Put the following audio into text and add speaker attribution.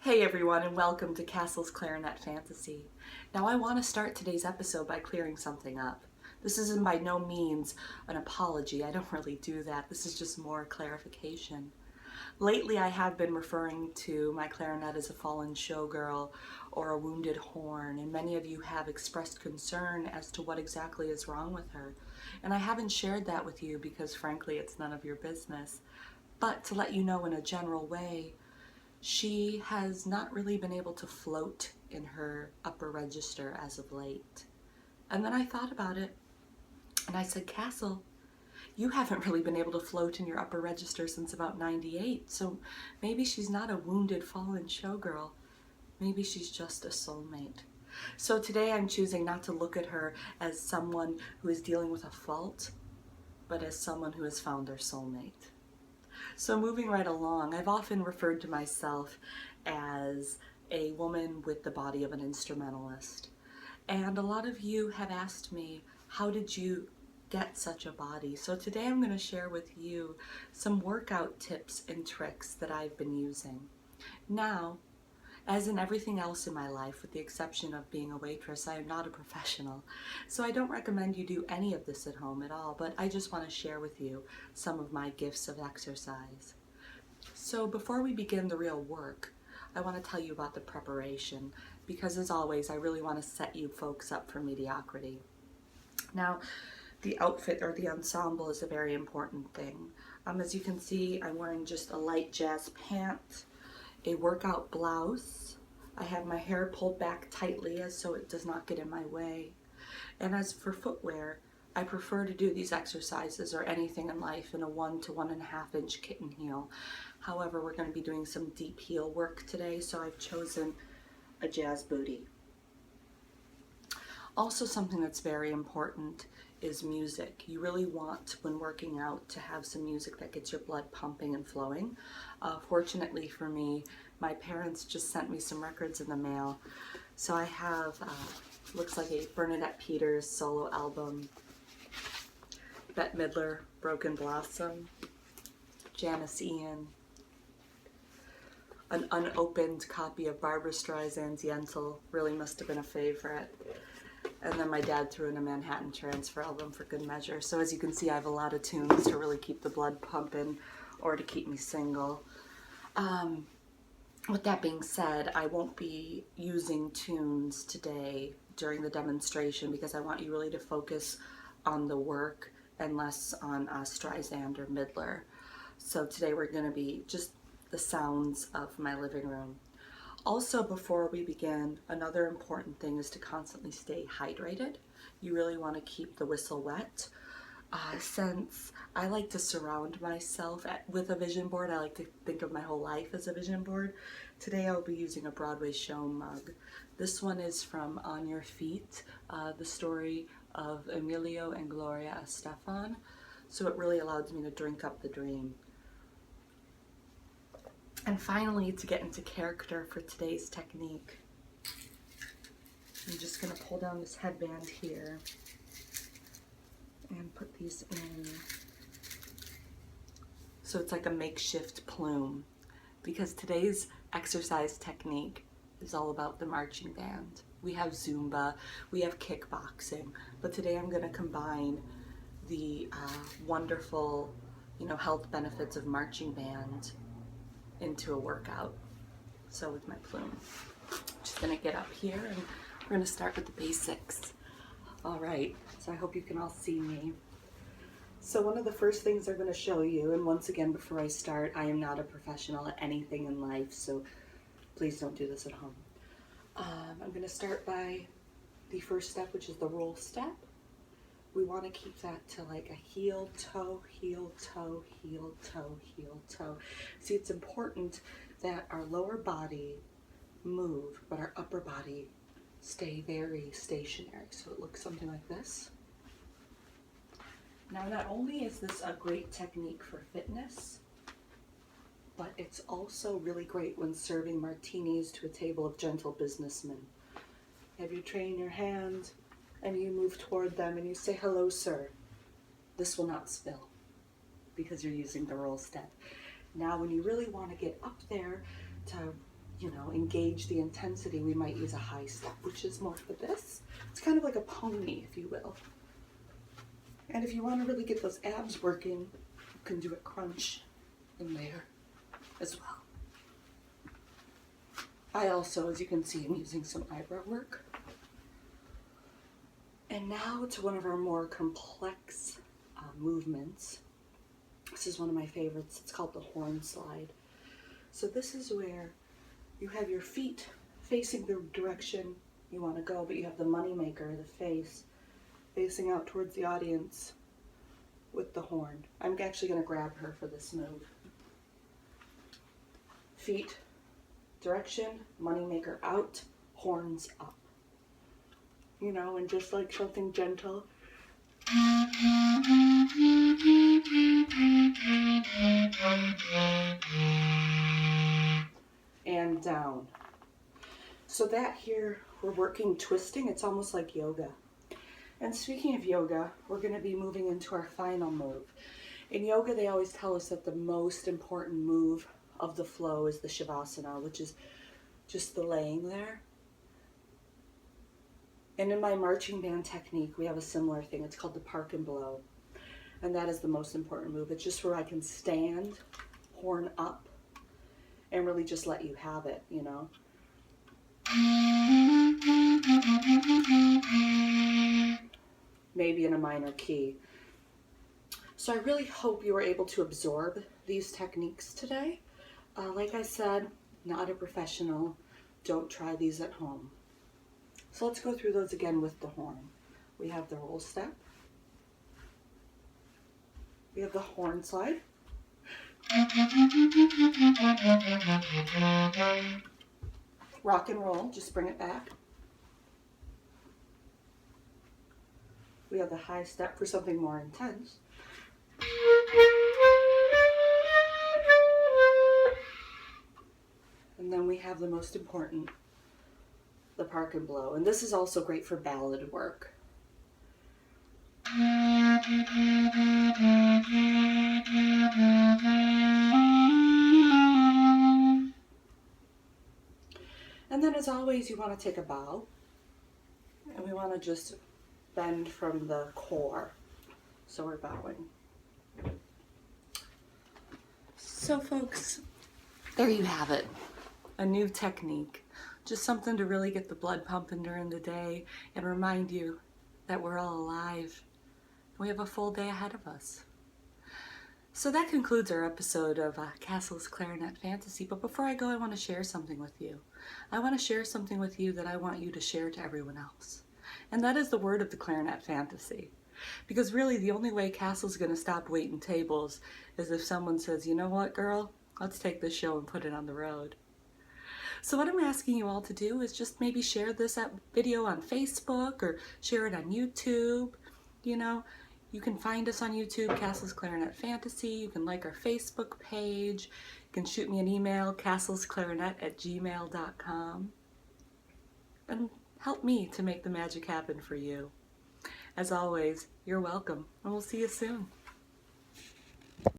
Speaker 1: Hey everyone, and welcome to Castle's Clarinet Fantasy. Now I want to start today's episode by clearing something up. This isn't by no means an apology, I don't really do that. This is just more clarification. Lately I have been referring to my clarinet as a fallen showgirl or a wounded horn, and many of you have expressed concern as to what exactly is wrong with her. And I haven't shared that with you because frankly it's none of your business. But to let you know in a general way, she has not really been able to float in her upper register as of late. And then I thought about it and I said, Castle, you haven't really been able to float in your upper register since about 98, so maybe she's not a wounded fallen showgirl. Maybe she's just a soulmate. So today I'm choosing not to look at her as someone who is dealing with a fault, but as someone who has found their soulmate. So moving right along, I've often referred to myself as a woman with the body of an instrumentalist. And a lot of you have asked me, how did you get such a body? So today I'm going to share with you some workout tips and tricks that I've been using. Now, as in everything else in my life, with the exception of being a waitress, I am not a professional. So I don't recommend you do any of this at home at all, but I just want to share with you some of my gifts of exercise. So before we begin the real work, I want to tell you about the preparation, because as always, I really want to set you folks up for mediocrity. Now, the outfit or the ensemble is a very important thing. As you can see, I'm wearing just a light jazz pant, a workout blouse. I have my hair pulled back tightly so it does not get in my way. And as for footwear, I prefer to do these exercises or anything in life in a 1 to 1.5 inch kitten heel. However, we're going to be doing some deep heel work today, so I've chosen a jazz bootie. Also, something that's very important is music. You really want, when working out, to have some music that gets your blood pumping and flowing. Fortunately for me, my parents just sent me some records in the mail. So I have, looks like a Bernadette Peters solo album, Bette Midler, Broken Blossom, Janis Ian, an unopened copy of Barbra Streisand's Yentl, really must have been a favorite. And then my dad threw in a Manhattan Transfer album for good measure. So as you can see, I have a lot of tunes to really keep the blood pumping or to keep me single. With that being said, I won't be using tunes today during the demonstration because I want you really to focus on the work and less on Streisand or Midler. So today we're going to be just the sounds of my living room. Also, before we begin, another important thing is to constantly stay hydrated. You really want to keep the whistle wet. Since I like to surround myself with a vision board, I like to think of my whole life as a vision board. Today I'll be using a Broadway show mug. This one is from On Your Feet, the story of Emilio and Gloria Estefan. So it really allows me to drink up the dream. And finally, to get into character for today's technique, I'm just going to pull down this headband here and put these in. So it's like a makeshift plume, because today's exercise technique is all about the marching band. We have Zumba, we have kickboxing, but today I'm going to combine the wonderful, health benefits of marching band into a workout. So with my plume, I'm just gonna get up here and we're gonna start with the basics. All right, so I hope you can all see me. So one of the first things I'm gonna show you, and once again before I start, I am not a professional at anything in life, so please don't do this at home. I'm gonna start by the first step, which is the roll step. We want to keep that to like a heel, toe, heel, toe, heel, toe, heel, toe. See, it's important that our lower body move, but our upper body stay very stationary. So it looks something like this. Now, not only is this a great technique for fitness, but it's also really great when serving martinis to a table of gentle businessmen. Have you trained your hand and you move toward them and you say, hello, sir. This will not spill because you're using the roll step. Now, when you really want to get up there to engage the intensity, we might use a high step, which is more for this. It's kind of like a pony, if you will. And if you want to really get those abs working, you can do a crunch in there as well. I also, as you can see, am using some eyebrow work. And now to one of our more complex movements. This is one of my favorites. It's called the horn slide. So this is where you have your feet facing the direction you want to go, but you have the moneymaker, the face, facing out towards the audience with the horn. I'm actually going to grab her for this move. Feet, direction, moneymaker out, horns up. And just like something gentle. And down. So that here, we're working twisting. It's almost like yoga. And speaking of yoga, we're going to be moving into our final move. In yoga, they always tell us that the most important move of the flow is the Shavasana, which is just the laying there. And in my marching band technique, we have a similar thing. It's called the park and blow. And that is the most important move. It's just where I can stand, horn up, and really just let you have it, Maybe in a minor key. So I really hope you were able to absorb these techniques today. Like I said, not a professional. Don't try these at home. So let's go through those again with the horn. We have the roll step. We have the horn slide. Rock and roll, just bring it back. We have the high step for something more intense. And then we have the most important, the park and blow. And this is also great for ballad work. And then as always, you want to take a bow. And we want to just bend from the core. So we're bowing. So folks, there you have it. A new technique. Just something to really get the blood pumping during the day and remind you that we're all alive. We have a full day ahead of us. So that concludes our episode of Castle's Clarinet Fantasy. But before I go, I want to share something with you. I want to share something with you that I want you to share to everyone else. And that is the word of the Clarinet Fantasy. Because really, the only way Castle's going to stop waiting tables is if someone says, you know what, girl? Let's take this show and put it on the road. So what I'm asking you all to do is just maybe share this video on Facebook or share it on YouTube. You can find us on YouTube, Castle's Clarinet Fantasy. You can like our Facebook page. You can shoot me an email, castlesclarinet@gmail.com. And help me to make the magic happen for you. As always, you're welcome, and we'll see you soon.